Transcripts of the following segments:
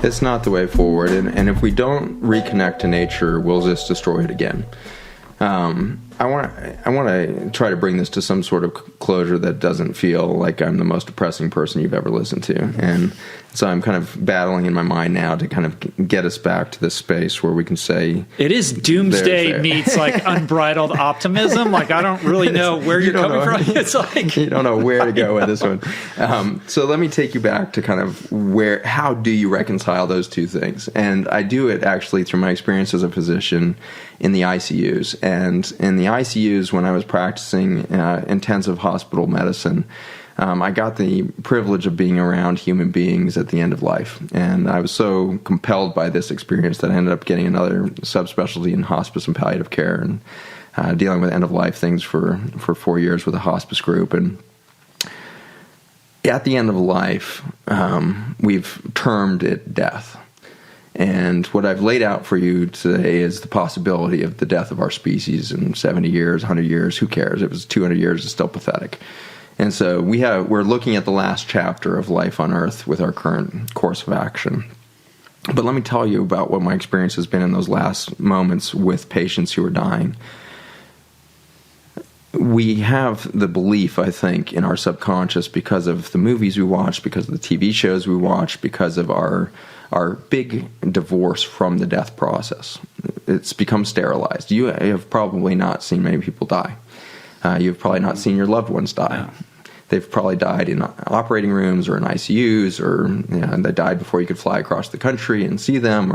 It's not the way forward, and if we don't reconnect to nature, we'll just destroy it again. I want to try to bring this to some sort of closure that doesn't feel like I'm the most depressing person you've ever listened to. And so I'm kind of battling in my mind now to kind of get us back to this space where we can say... It is doomsday meets like unbridled optimism. Like, I don't really know where you're coming from. It's like... You don't know where to go with this one. So let me take you back to kind of how do you reconcile those two things? And I do it actually through my experience as a physician in the ICUs. And in the ICUs, when I was practicing intensive hospital medicine, I got the privilege of being around human beings at the end of life. And I was so compelled by this experience that I ended up getting another subspecialty in hospice and palliative care and dealing with end-of-life things for 4 years with a hospice group. And at the end of life, we've termed it death. And what I've laid out for you today is the possibility of the death of our species in 70 years, 100 years, who cares? If it's 200 years, it's still pathetic. And so we're looking at the last chapter of life on Earth with our current course of action. But let me tell you about what my experience has been in those last moments with patients who are dying. We have the belief, I think, in our subconscious because of the movies we watch, because of the TV shows we watch, because of our big divorce from the death process. It's become sterilized. You have probably not seen many people die. You've probably not seen your loved ones die. No. They've probably died in operating rooms or in ICUs, or they died before you could fly across the country and see them.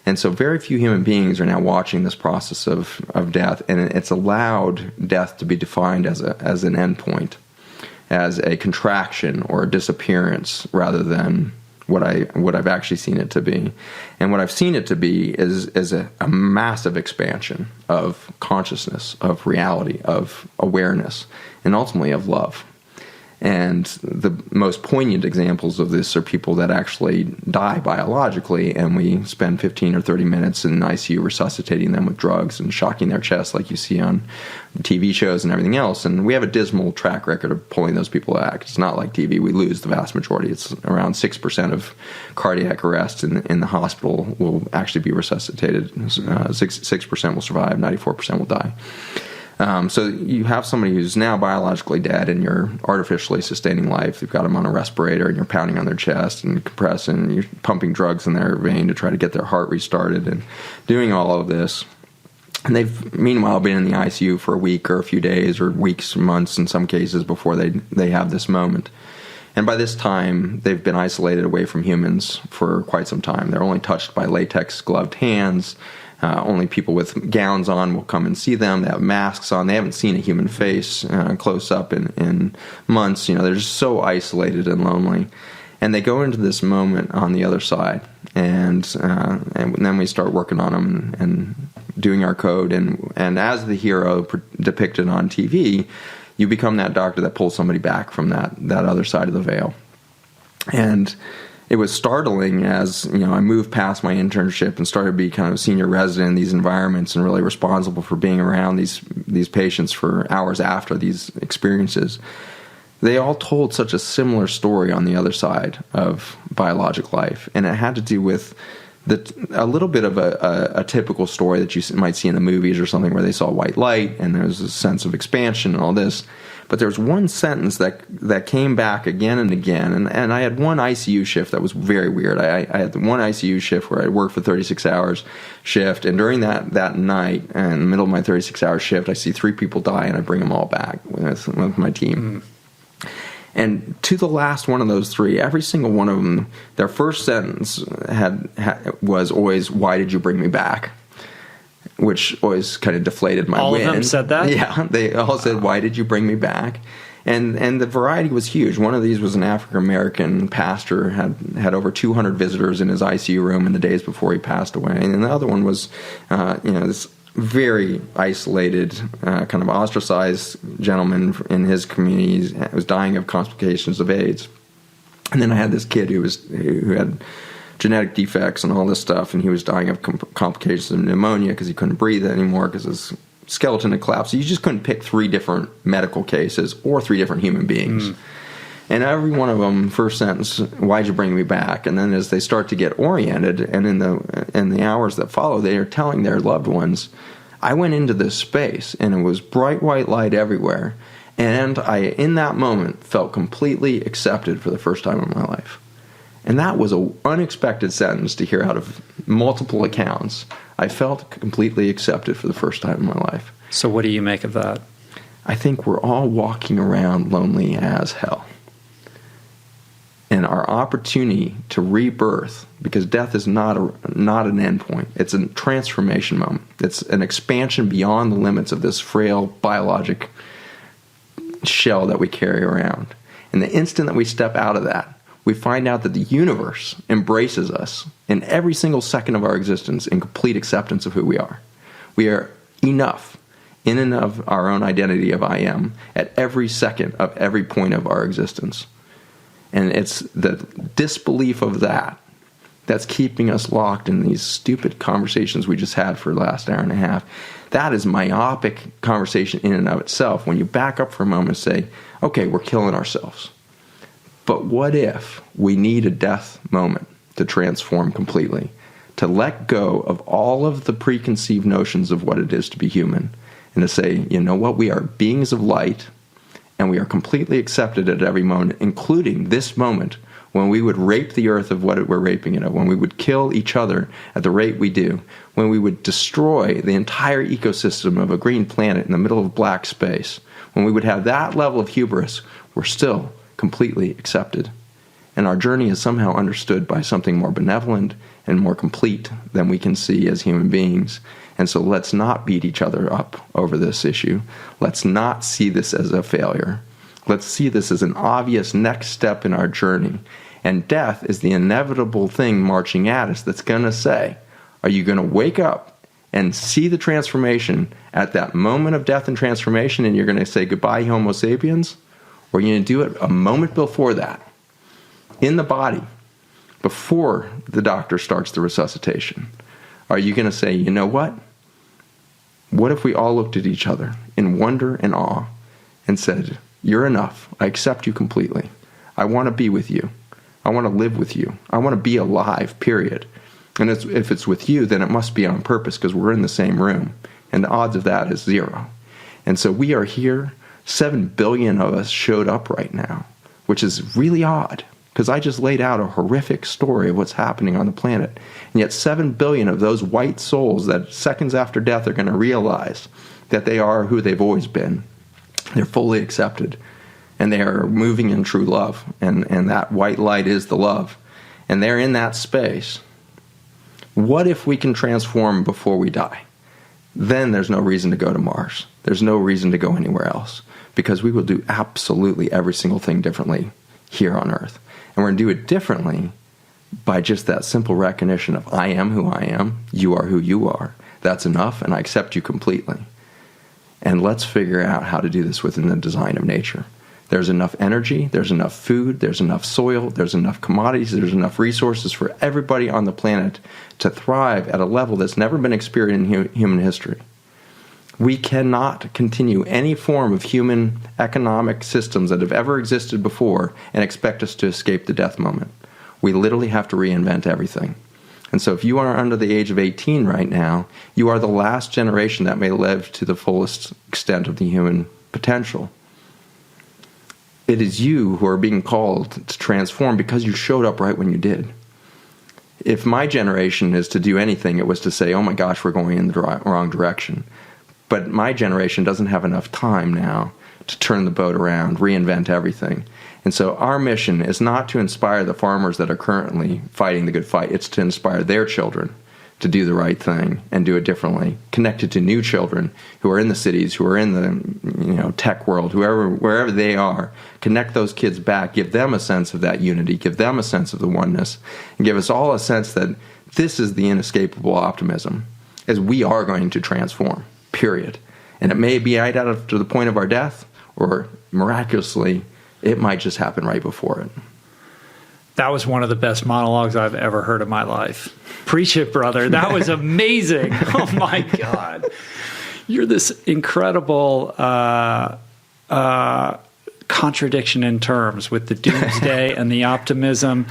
And so very few human beings are now watching this process of death, and it's allowed death to be defined as an endpoint, as a contraction or a disappearance, rather than what I've actually seen it to be. And what I've seen it to be is a massive expansion of consciousness, of reality, of awareness, and ultimately of love. And the most poignant examples of this are people that actually die biologically, and we spend 15 or 30 minutes in ICU resuscitating them with drugs and shocking their chest like you see on TV shows and everything else. And we have a dismal track record of pulling those people back. It's not like TV. We lose the vast majority. It's around 6% of cardiac arrests in the hospital will actually be resuscitated. 6% will survive. 94% will die. So you have somebody who's now biologically dead, and you're artificially sustaining life. You've got them on a respirator, and you're pounding on their chest and compressing, and you're pumping drugs in their vein to try to get their heart restarted and doing all of this. And they've, meanwhile, been in the ICU for a week or a few days or weeks, months in some cases before they have this moment. And by this time, they've been isolated away from humans for quite some time. They're only touched by latex-gloved hands. Only people with gowns on will come and see them. They have masks on. They haven't seen a human face close up in months. They're just so isolated and lonely. And they go into this moment on the other side. And then we start working on them and doing our code. And as the hero depicted on TV, you become that doctor that pulls somebody back from that other side of the veil. And it was startling as, I moved past my internship and started to be kind of a senior resident in these environments and really responsible for being around these patients for hours after these experiences. They all told such a similar story on the other side of biologic life, and it had to do with a little bit of a typical story that you might see in the movies or something, where they saw white light and there was a sense of expansion and all this. But there was one sentence that came back again and again, and I had one ICU shift that was very weird. I had one ICU shift where I worked for 36 hours shift, and during that night, in the middle of my 36-hour shift, I see 3 people die, and I bring them all back with my team. And to the last one of those 3, every single one of them, their first sentence was always, "Why did you bring me back?" Which always kind of deflated my win. All of them said that? Yeah, they all said, "Why did you bring me back?" And the variety was huge. One of these was an African-American pastor, had over 200 visitors in his ICU room in the days before he passed away. And the other one was, this very isolated, kind of ostracized gentleman in his community. He was dying of complications of AIDS. And then I had this kid who had genetic defects and all this stuff, and he was dying of complications of pneumonia because he couldn't breathe anymore because his skeleton had collapsed. So you just couldn't pick 3 different medical cases or 3 different human beings. And every one of them, first sentence, why'd you bring me back? And then as they start to get oriented, and in the hours that follow, they are telling their loved ones, I went into this space, and it was bright white light everywhere. And I, in that moment, felt completely accepted for the first time in my life. And that was an unexpected sentence to hear out of multiple accounts. I felt completely accepted for the first time in my life. So what do you make of that? I think we're all walking around lonely as hell. And our opportunity to rebirth, because death is not an endpoint. It's a transformation moment. It's an expansion beyond the limits of this frail biologic shell that we carry around. And the instant that we step out of that, we find out that the universe embraces us in every single second of our existence in complete acceptance of who we are. We are enough in and of our own identity of I am at every second of every point of our existence. And it's the disbelief of that that's keeping us locked in these stupid conversations we just had for the last hour and a half. That is myopic conversation in and of itself. When you back up for a moment and say, okay, we're killing ourselves. But what if we need a death moment to transform completely, to let go of all of the preconceived notions of what it is to be human, and to say, you know what, we are beings of light, and we are completely accepted at every moment, including this moment when we would rape the earth of what we're raping it of, when we would kill each other at the rate we do, when we would destroy the entire ecosystem of a green planet in the middle of black space, when we would have that level of hubris, we're still completely accepted. And our journey is somehow understood by something more benevolent and more complete than we can see as human beings. And so let's not beat each other up over this issue. Let's not see this as a failure. Let's see this as an obvious next step in our journey. And death is the inevitable thing marching at us that's going to say, are you going to wake up and see the transformation at that moment of death and transformation, and you're going to say goodbye, Homo sapiens? Or are you going to do it a moment before that, in the body, before the doctor starts the resuscitation? Are you going to say, you know what? What if we all looked at each other in wonder and awe and said, you're enough. I accept you completely. I want to be with you. I want to live with you. I want to be alive, period. And if it's with you, then it must be on purpose because we're in the same room. And the odds of that is 0. And so we are here. 7 billion of us showed up right now, which is really odd because I just laid out a horrific story of what's happening on the planet. And yet 7 billion of those white souls that seconds after death are going to realize that they are who they've always been. They're fully accepted. And they are moving in true love. And that white light is the love. And they're in that space. What if we can transform before we die? Then there's no reason to go to Mars. There's no reason to go anywhere else. Because we will do absolutely every single thing differently here on Earth. And we're going to do it differently by just that simple recognition of I am who I am, you are who you are. That's enough, and I accept you completely. And let's figure out how to do this within the design of nature. There's enough energy, there's enough food, there's enough soil, there's enough commodities, there's enough resources for everybody on the planet to thrive at a level that's never been experienced in human history. We cannot continue any form of human economic systems that have ever existed before and expect us to escape the death moment. We literally have to reinvent everything. And so if you are under the age of 18 right now, you are the last generation that may live to the fullest extent of the human potential. It is you who are being called to transform because you showed up right when you did. If my generation is to do anything, it was to say, oh my gosh, we're going in the wrong direction. But my generation doesn't have enough time now to turn the boat around, reinvent everything. And so our mission is not to inspire the farmers that are currently fighting the good fight. It's to inspire their children to do the right thing and do it differently, connected to new children who are in the cities, who are in the tech world, wherever they are. Connect those kids back, give them a sense of that unity, give them a sense of the oneness, and give us all a sense that this is the inescapable optimism, as we are going to transform, period. And it may be right out to the point of our death, or miraculously, it might just happen right before it. That was one of the best monologues I've ever heard in my life. Preach it, brother. That was amazing. Oh, my God. You're this incredible contradiction in terms with the doomsday and the optimism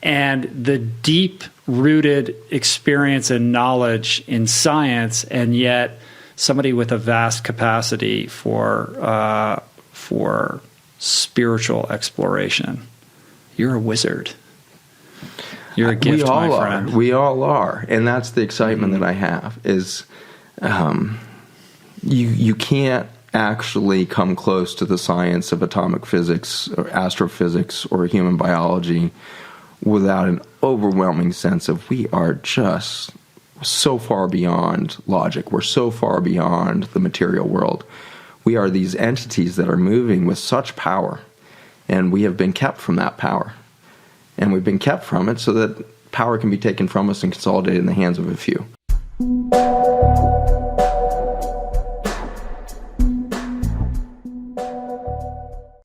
and the deep-rooted experience and knowledge in science, and yet somebody with a vast capacity for spiritual exploration. You're a wizard. You're a gift, my friend. We all are, and that's the excitement that I have. Is you can't actually come close to the science of atomic physics or astrophysics or human biology without an overwhelming sense of we are just so far beyond logic. We're so far beyond the material world. We are these entities that are moving with such power, and we have been kept from that power. And we've been kept from it so that power can be taken from us and consolidated in the hands of a few.